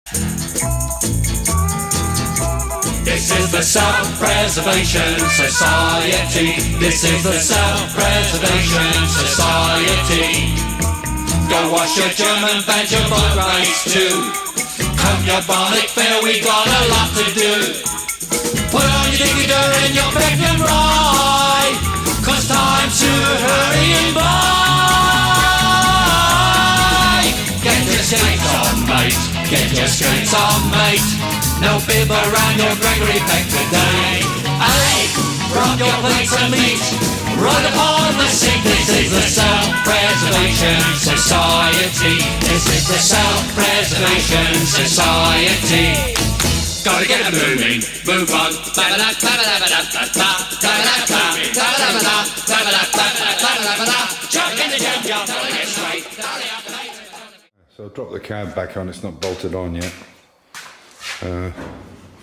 This is the Self-Preservation Society. This is the Self-Preservation Society. Go wash your German veg, your boat race too. Comb your bonnet fair, we got a lot to do. Put on your digger and your peck and ride, 'cause time to hurry and buy. Get your skates on, mate. Get your skates on, mate. No bib around your Gregory Peck today. Hey, grab your plates of meat, run upon the seat. This is the Self-Preservation Society. This is the Self-Preservation Society. Gotta get it moving, move on. Jump in the jump, jump, get straight. So I'll drop the cab back on, it's not bolted on yet.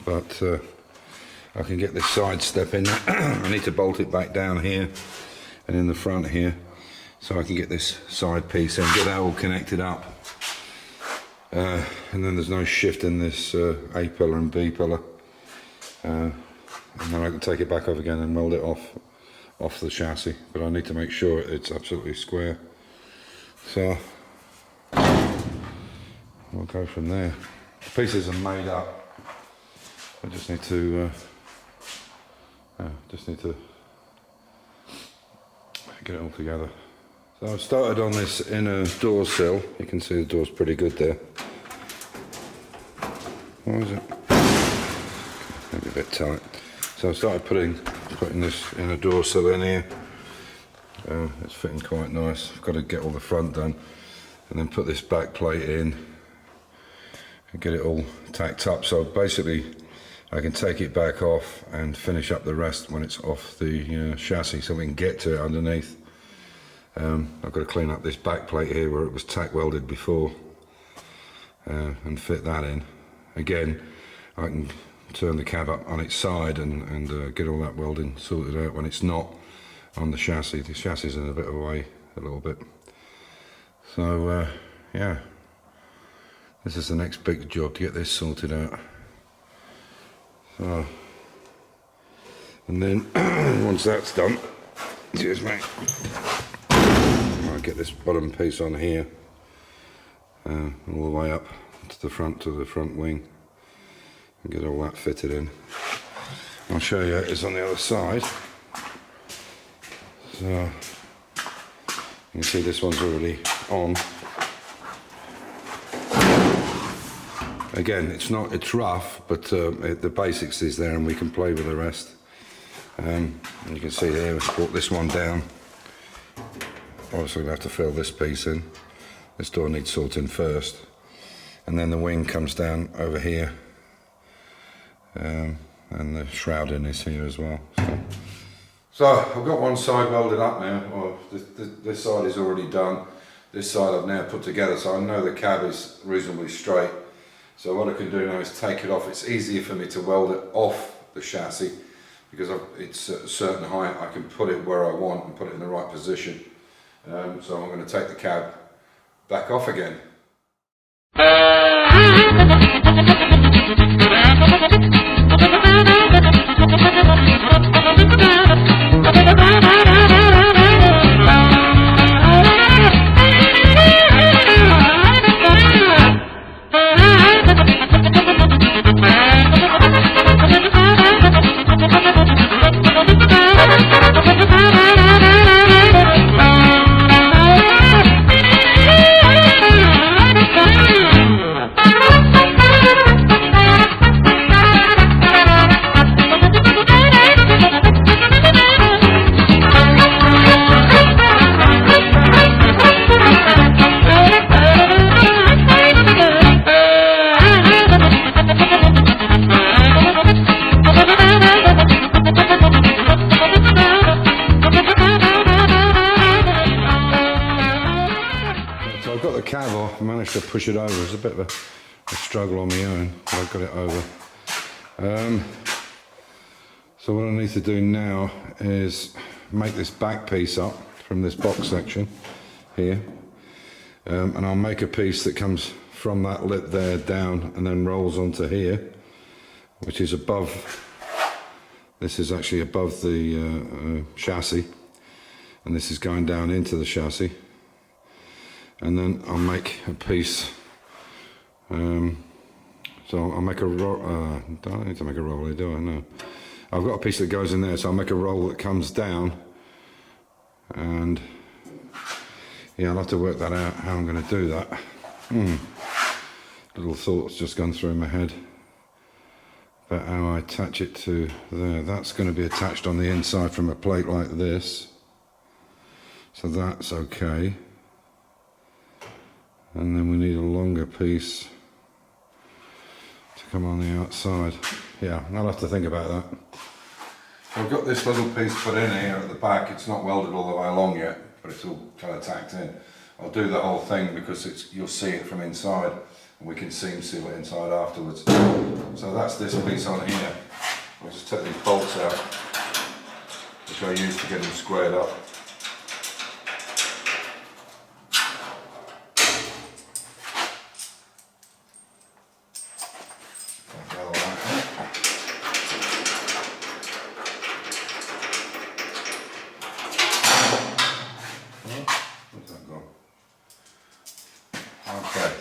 But I can get this side step in. I need to bolt it back down here and in the front here, so I can get this side piece and get that all connected up. And then there's no shift in this A pillar and B pillar. And then I can take it back off again and weld it off the chassis. But I need to make sure it's absolutely square. So we'll go from there. The pieces are made up. I just need to get it all together. So I've started on this inner door sill. You can see the door's pretty good there. What is it? Maybe a bit tight. So I started putting this inner door sill in here. It's fitting quite nice. I've got to get all the front done and then put this back plate in and get it all tacked up. So basically I can take it back off and finish up the rest when it's off the chassis, so we can get to it underneath. I've got to clean up this back plate here where it was tack welded before and fit that in. Again, I can turn the cab up on its side and get all that welding sorted out when it's not on the chassis. The chassis is in a bit of a way, a little bit. So yeah, this is the next big job, to get this sorted out. So, and then once that's done, excuse me, I'll get this bottom piece on here all the way up to the front wing and get all that fitted in. I'll show you how it is on the other side. So you can see this one's already on. Again, it's rough, but the basics is there and we can play with the rest. And you can see here, we've brought this one down. Obviously we'll have to fill this piece in. This door needs sorting first. And then the wing comes down over here. And the shrouding is here as well. So I've got one side welded up now. Well, this side is already done. This side I've now put together, so I know the cab is reasonably straight. So what I can do now is take it off. It's easier for me to weld it off the chassis because it's at a certain height. I can put it where I want and put it in the right position. So I'm going to take the cab back off again. I managed to push it over. It was a bit of a struggle on my own, but I got it over. So what I need to do now is make this back piece up from this box section here, and I'll make a piece that comes from that lip there down and then rolls onto here, which is above, this is actually above the chassis, and this is going down into the chassis. And then I'll make a piece, so I'll make a roll, don't I need to make a roll here, do I? No. I've got a piece that goes in there, so I'll make a roll that comes down, and yeah, I'll have to work that out, how I'm going to do that. Little thoughts just gone through my head about how I attach it to there. That's going to be attached on the inside from a plate like this, so that's okay. And then we need a longer piece to come on the outside. Yeah, I'll have to think about that. I've got this little piece put in here at the back. It's not welded all the way along yet, but it's all kind of tacked in. I'll do the whole thing because you'll see it from inside, and we can seam seal it inside afterwards. So that's this piece on here. I'll just take these bolts out, which I use to get them squared up. Okay,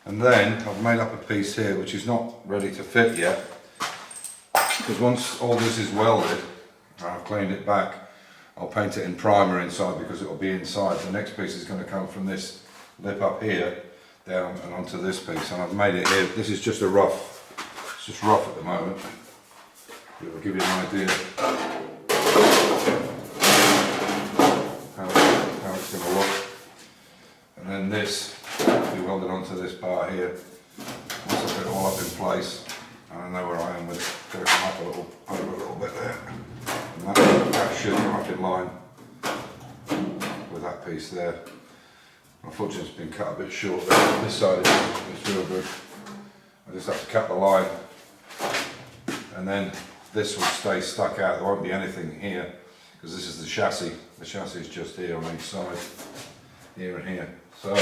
and then I've made up a piece here which is not ready to fit yet, because once all this is welded and I've cleaned it back, I'll paint it in primer inside because it will be inside. The next piece is going to come from this lip up here down and onto this piece, and I've made it here. This is just a rough, it's just rough at the moment. It will give you an idea how it's going to look. And then this will be welded onto this bar here. Once I put it all up in place, and I know where I am with it, going to come up a little, over a little bit there. And that should come up in line with that piece there. Unfortunately it's been cut a bit short there. This side is real good. I just have to cut the line, and then this will stay stuck out. There won't be anything here because this is the chassis. The chassis is just here on each side, here and here. So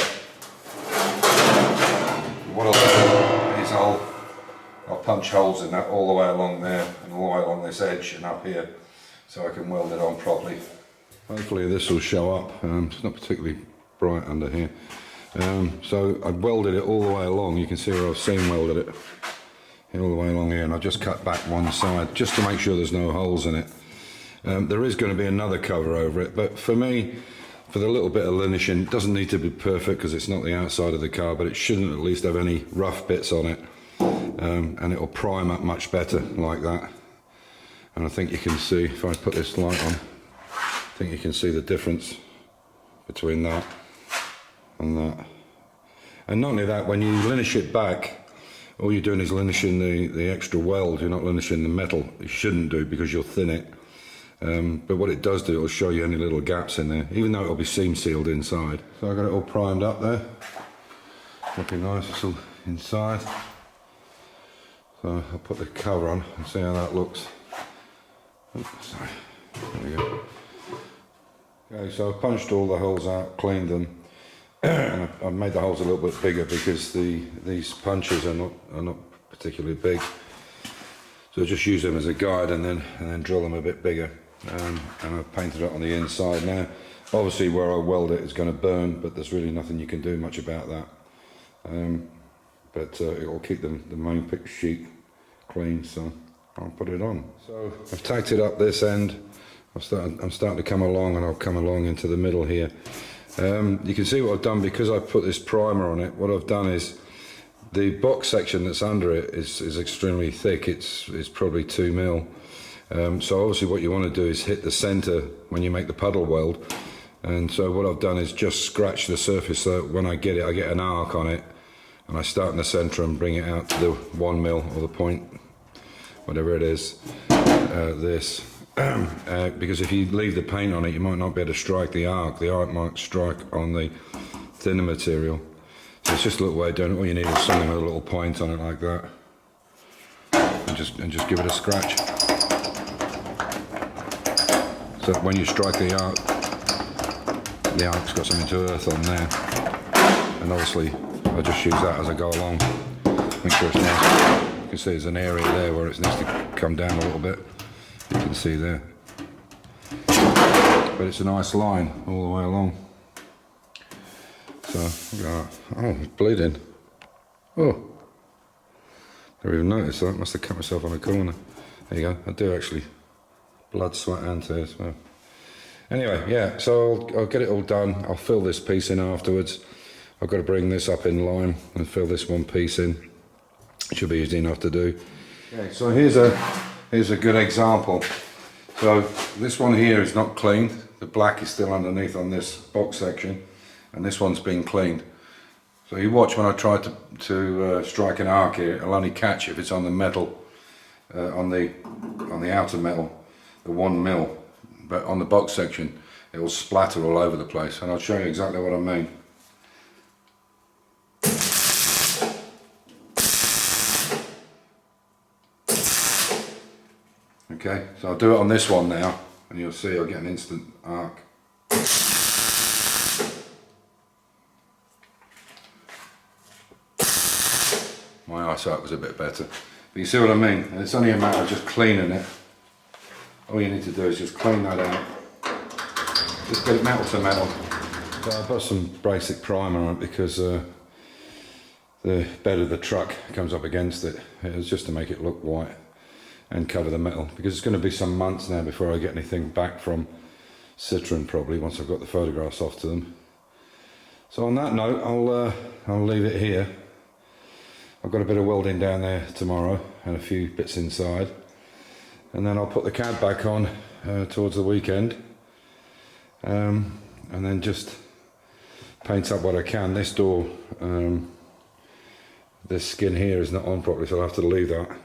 what I'll do is I'll punch holes in that all the way along there and all the way along this edge and up here, so I can weld it on properly. Hopefully this will show up. It's not particularly bright under here. So I've welded it all the way along. You can see where I've seam welded it all the way along here, and I've just cut back one side just to make sure there's no holes in it. There is going to be another cover over it, but for me, for the little bit of linishing, it doesn't need to be perfect because it's not the outside of the car, but it shouldn't at least have any rough bits on it, and it'll prime up much better like that. And I think you can see, if I put this light on, I think you can see the difference between that and that. And not only that, when you linish it back, all you're doing is linishing the extra weld. You're not linishing the metal. You shouldn't do, because you'll thin it. But what it does do, it'll show you any little gaps in there, even though it'll be seam sealed inside. So I got it all primed up there, looking nice. It's all inside. So I'll put the cover on and see how that looks. Oh, sorry. There we go. Okay, so I've punched all the holes out, cleaned them, and I've made the holes a little bit bigger because these punches are not particularly big. So just use them as a guide and then drill them a bit bigger. And I've painted it on the inside now. Obviously where I weld it is going to burn, but there's really nothing you can do much about that. But it will keep the main pick sheet clean, so I'll put it on. So I've tacked it up this end. I'm starting to come along, and I'll come along into the middle here. You can see what I've done because I've put this primer on it. What I've done is the box section that's under it is extremely thick. It's probably 2 mil. So obviously what you want to do is hit the center when you make the puddle weld. And so what I've done is just scratch the surface so that when I get it, I get an arc on it, and I start in the center and bring it out to the 1 mil or the point, whatever it is, this. Because if you leave the paint on it, you might not be able to strike the arc. The arc might strike on the thinner material. So it's just a little way of doing it. All you need is something with a little point on it like that, and just give it a scratch. So when you strike the arc's got something to earth on there. and obviously I just use that as I go along. Make sure it's nice. You can see there's an area there where it needs to come down a little bit. You can see there. But it's a nice line all the way along. So, look at that. Oh, it's bleeding. Oh. Never even noticed that. Must have cut myself on a corner. There you go. I do actually. Blood, sweat and tears. Well. Anyway, yeah, so I'll get it all done. I'll fill this piece in afterwards. I've got to bring this up in line and fill this one piece in. Should be easy enough to do. Okay, so here's a good example. So this one here is not cleaned. The black is still underneath on this box section, and this one's been cleaned. So you watch when I try to strike an arc here, it'll only catch if it's on the metal, on the outer metal, the 1 mil. But on the box section, it will splatter all over the place, and I'll show you exactly what I mean. Okay, so I'll do it on this one now, and you'll see I'll get an instant arc. My eyesight was a bit better, but you see what I mean? And it's only a matter of just cleaning it. All you need to do is just clean that out. Just get it metal to metal. So I put some basic primer on it because the bed of the truck comes up against it. It's just to make it look white and cover the metal, because it's going to be some months now before I get anything back from Citroen, probably once I've got the photographs off to them. So on that note, I'll leave it here. I've got a bit of welding down there tomorrow and a few bits inside, and then I'll put the cab back on towards the weekend, and then just paint up what I can. This door, this skin here is not on properly, so I'll have to leave that.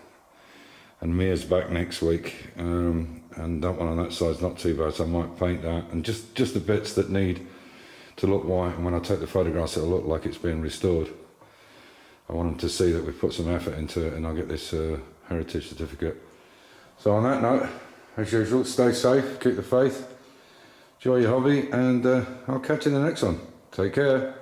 And Mia's back next week, and that one on that side's not too bad, so I might paint that. And just the bits that need to look white, and when I take the photographs it'll look like it's been restored. I want them to see that we've put some effort into it, and I'll get this heritage certificate. So on that note, as usual, stay safe, keep the faith, enjoy your hobby, and I'll catch you in the next one. Take care.